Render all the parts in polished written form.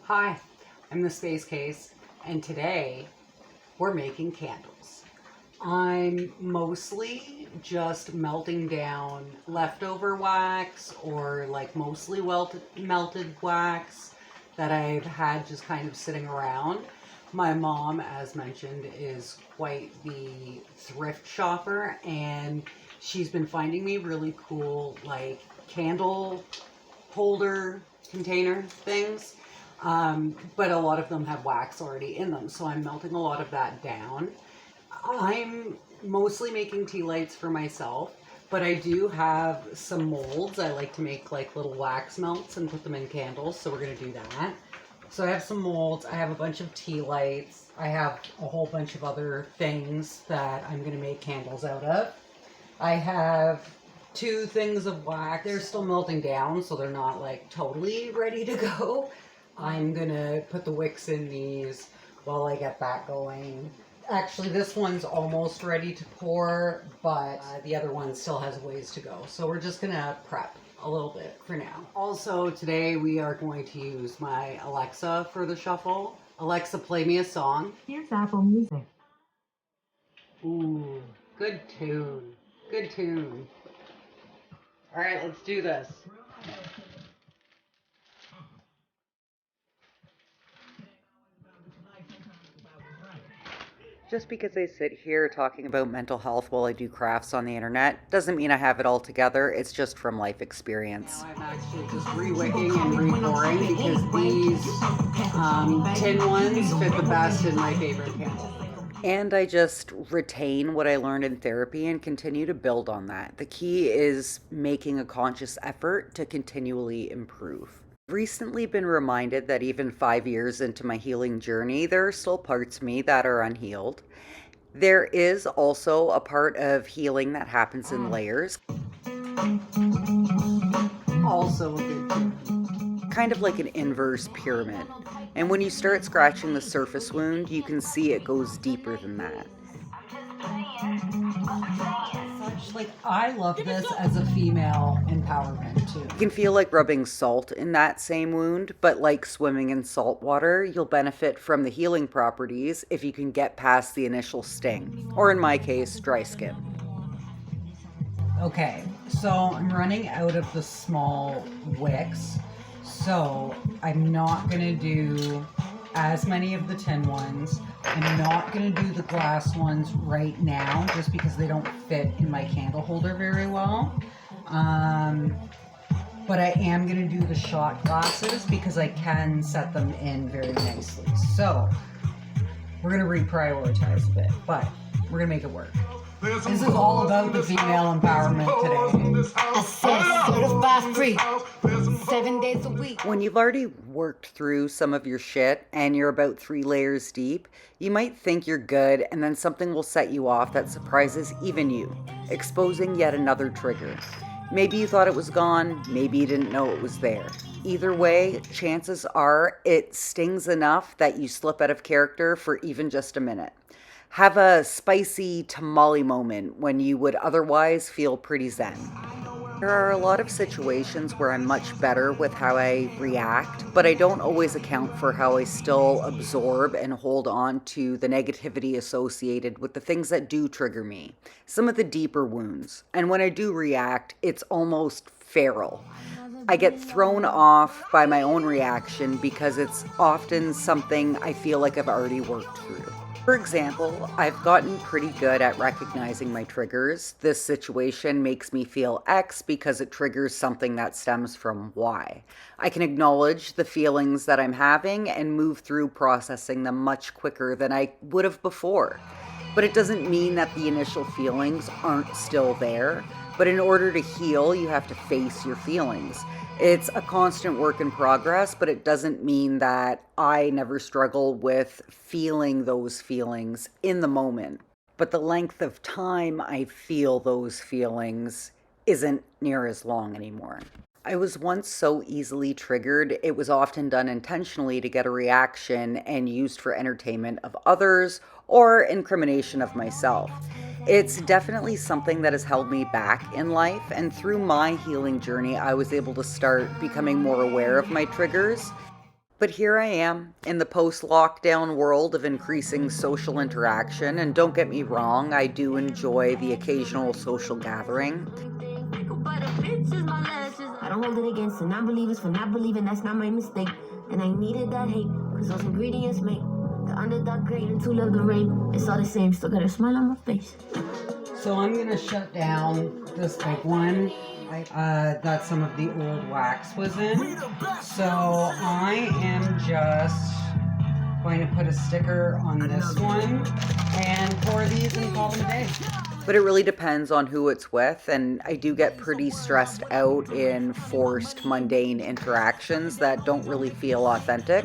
Hi, I'm the Space Case, and today we're making candles. I'm mostly just melting down leftover wax or like mostly melted wax that I've had just kind of sitting around. My mom, as mentioned, is quite the thrift shopper, and she's been finding me really cool like candle holder container things. But a lot of them have wax already in them, so I'm melting a lot of that down. I'm mostly making tea lights for myself, but I do have some molds. I like to make like little wax melts and put them in candles, so we're going to do that. So I have some molds, I have a bunch of tea lights, I have a whole bunch of other things that I'm going to make candles out of. I have 2 things of wax. They're still melting down, so they're not like totally ready to go. I'm gonna put the wicks in these while I get that going. Actually, this one's almost ready to pour, but the other one still has a ways to go. So we're just gonna prep a little bit for now. Also, today we are going to use my Alexa for the shuffle. Alexa, play me a song. Here's Apple Music. Ooh, good tune. Good tune. All right, let's do this. Just because I sit here talking about mental health while I do crafts on the internet doesn't mean I have it all together. It's just from life experience. Now I'm actually just re-wicking and re-pouring because these tin ones fit the best in my favorite candle. And I just retain what I learned in therapy and continue to build on that. The key is making a conscious effort to continually improve. Recently been reminded that even 5 years into my healing journey, there are still parts of me that are unhealed. There is also a part of healing that happens in layers. Also a good tune. Kind of like an inverse pyramid. And when you start scratching the surface wound, you can see it goes deeper than that. Like, I love this as a female empowerment too. You can feel like rubbing salt in that same wound, but like swimming in salt water, you'll benefit from the healing properties if you can get past the initial sting, or in my case, dry skin. Okay, so I'm running out of the small wicks, so I'm not gonna do as many of the tin ones. I'm not going to do the glass ones right now just because they don't fit in my candle holder very well. But I am going to do the shot glasses because I can set them in very nicely. So we're going to reprioritize a bit, but we're going to make it work. This is all about the female empowerment today. I said certified free, 7 days a week. When you've already worked through some of your shit and you're about 3 layers deep, you might think you're good and then something will set you off that surprises even you, exposing yet another trigger. Maybe you thought it was gone, maybe you didn't know it was there. Either way, chances are it stings enough that you slip out of character for even just a minute. Have a spicy tamale moment when you would otherwise feel pretty zen. There are a lot of situations where I'm much better with how I react, but I don't always account for how I still absorb and hold on to the negativity associated with the things that do trigger me, some of the deeper wounds. And when I do react, it's almost feral. I get thrown off by my own reaction because it's often something I feel like I've already worked through. For example, I've gotten pretty good at recognizing my triggers. This situation makes me feel X because it triggers something that stems from Y. I can acknowledge the feelings that I'm having and move through processing them much quicker than I would have before. But it doesn't mean that the initial feelings aren't still there. But in order to heal, you have to face your feelings. It's a constant work in progress, but it doesn't mean that I never struggle with feeling those feelings in the moment. But the length of time I feel those feelings isn't near as long anymore. I was once so easily triggered, it was often done intentionally to get a reaction and used for entertainment of others or incrimination of myself. It's definitely something that has held me back in life, and through my healing journey, I was able to start becoming more aware of my triggers. But here I am in the post lockdown world of increasing social interaction, and don't get me wrong, I do enjoy the occasional social gathering. I don't hold it against the non-believers for not believing that's not my mistake. And I needed that hate, cause those ingredients make the underdog great and to love the rain. It's all the same, still got a smile on my face. So I'm gonna shut down this big one that some of the old wax was in. So I am just going to put a sticker on this one and pour these and call them a day. But it really depends on who it's with, and I do get pretty stressed out in forced, mundane interactions that don't really feel authentic.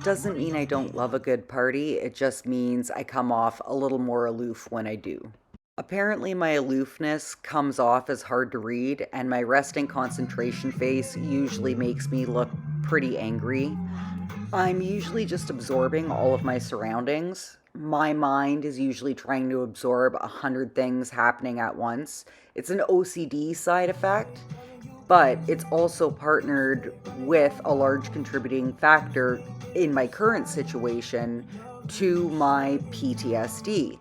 Doesn't mean I don't love a good party, it just means I come off a little more aloof when I do. Apparently, my aloofness comes off as hard to read, and my resting concentration face usually makes me look pretty angry. I'm usually just absorbing all of my surroundings. My mind is usually trying to absorb 100 things happening at once. It's an OCD side effect, but it's also partnered with a large contributing factor in my current situation to my PTSD,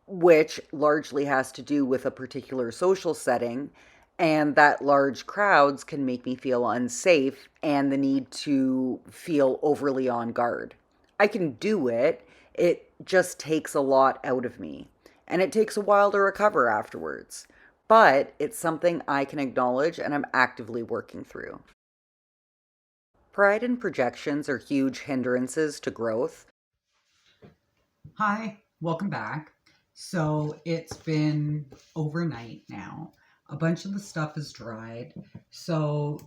which largely has to do with a particular social setting, and that large crowds can make me feel unsafe and the need to feel overly on guard. I can do it, it just takes a lot out of me, and it takes a while to recover afterwards. But it's something I can acknowledge and I'm actively working through. Pride and projections are huge hindrances to growth. Hi, welcome back. So it's been overnight now. A bunch of the stuff is dried. So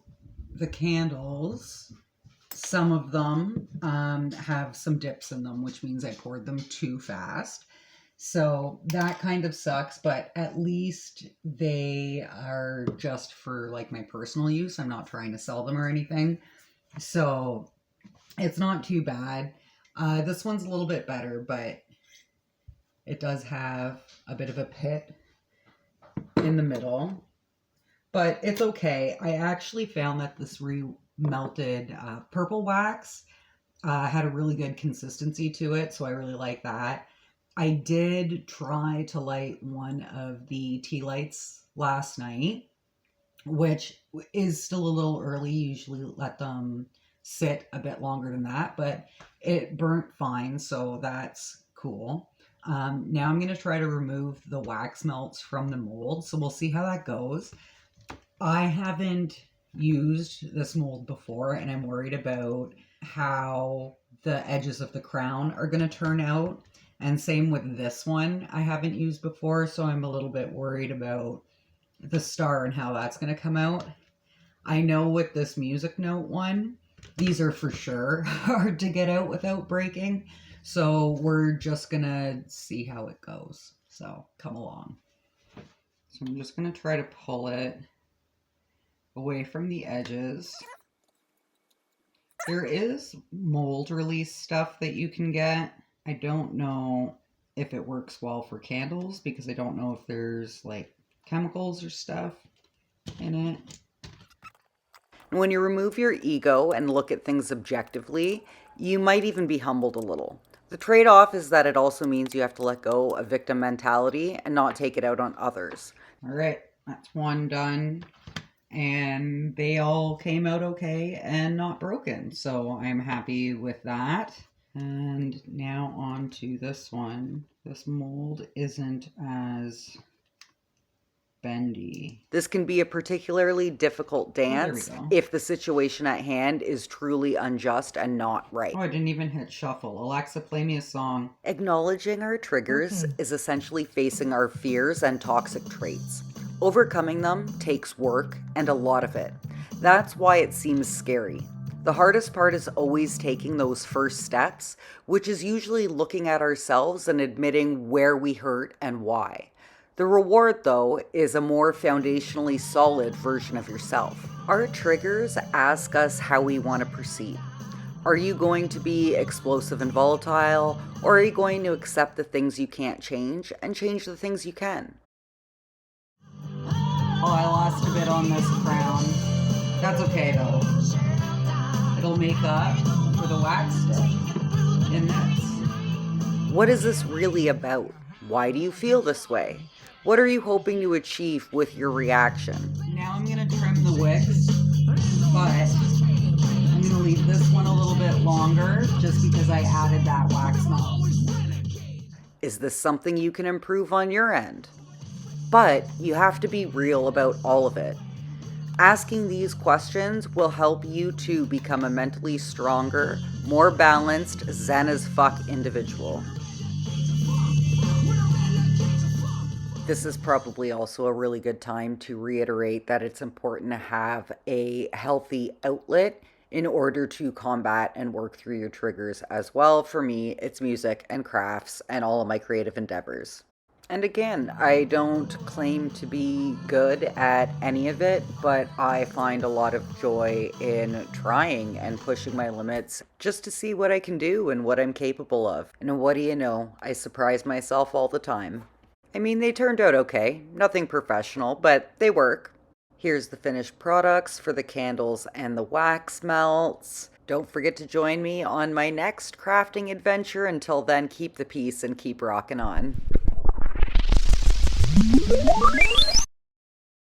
the candles, some of them have some dips in them, which means I poured them too fast. So that kind of sucks, but at least they are just for like my personal use. I'm not trying to sell them or anything. So it's not too bad. This one's a little bit better, but it does have a bit of a pit in the middle, but it's okay. I actually found that this melted purple wax had a really good consistency to it, so I really like that. I did try to light one of the tea lights last night, which is still a little early. Usually let them sit a bit longer than that, but it burnt fine, so that's cool. Now I'm going to try to remove the wax melts from the mold, so we'll see how that goes. I haven't used this mold before, and I'm worried about how the edges of the crown are going to turn out. And same with this one, I haven't used before, so I'm a little bit worried about the star and how that's going to come out. I know with this music note one, these are for sure hard to get out without breaking. So we're just gonna see how it goes. So come along. So I'm just gonna try to pull it away from the edges. There is mold release stuff that you can get. I don't know if it works well for candles because I don't know if there's like chemicals or stuff in it. When you remove your ego and look at things objectively, you might even be humbled a little. The trade-off is that it also means you have to let go of victim mentality and not take it out on others. All right, that's one done. And they all came out okay and not broken. So I'm happy with that. And now on to this one. This mold isn't as bendy. This can be a particularly difficult dance if the situation at hand is truly unjust and not right. Oh, I didn't even hit shuffle. Alexa, play me a song. Acknowledging our triggers is essentially facing our fears and toxic traits. Overcoming them takes work and a lot of it. That's why it seems scary. The hardest part is always taking those first steps, which is usually looking at ourselves and admitting where we hurt and why. The reward, though, is a more foundationally solid version of yourself. Our triggers ask us how we want to proceed. Are you going to be explosive and volatile, or are you going to accept the things you can't change and change the things you can? Oh, I lost a bit on this crown. That's okay though. It'll make up for the wax stick in this. What is this really about? Why do you feel this way? What are you hoping to achieve with your reaction? Now I'm gonna trim the wicks, but I'm gonna leave this one a little bit longer just because I added that wax melt. Is this something you can improve on your end? But you have to be real about all of it. Asking these questions will help you to become a mentally stronger, more balanced, zen as fuck individual. This is probably also a really good time to reiterate that it's important to have a healthy outlet in order to combat and work through your triggers as well. For me, it's music and crafts and all of my creative endeavors. And again, I don't claim to be good at any of it, but I find a lot of joy in trying and pushing my limits just to see what I can do and what I'm capable of. And what do you know? I surprise myself all the time. I mean, they turned out okay. Nothing professional, but they work. Here's the finished products for the candles and the wax melts. Don't forget to join me on my next crafting adventure. Until then, keep the peace and keep rocking on.